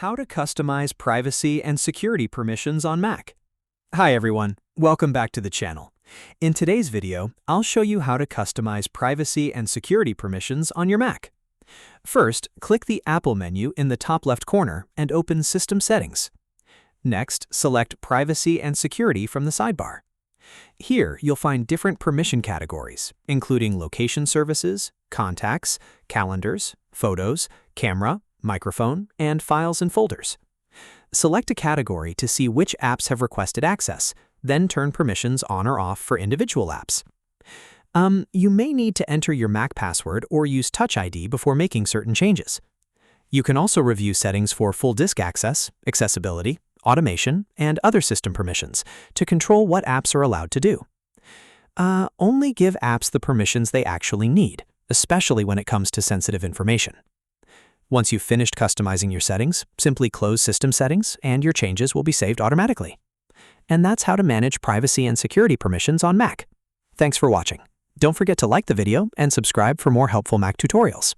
How to customize privacy and security permissions on Mac. Hi everyone, welcome back to the channel. In today's video, I'll show you how to customize privacy and security permissions on your Mac. First, click the Apple menu in the top left corner and open System Settings. Next, select Privacy and Security from the sidebar. Here, you'll find different permission categories, including location services, contacts, calendars, photos, camera, microphone, and files and folders. Select a category to see which apps have requested access, then turn permissions on or off for individual apps. You may need to enter your Mac password or use Touch ID before making certain changes. You can also review settings for full disk access, accessibility, automation, and other system permissions to control what apps are allowed to do. Only give apps the permissions they actually need, especially when it comes to sensitive information. Once you've finished customizing your settings, simply close System Settings and your changes will be saved automatically. And that's how to manage privacy and security permissions on Mac. Thanks for watching. Don't forget to like the video and subscribe for more helpful Mac tutorials.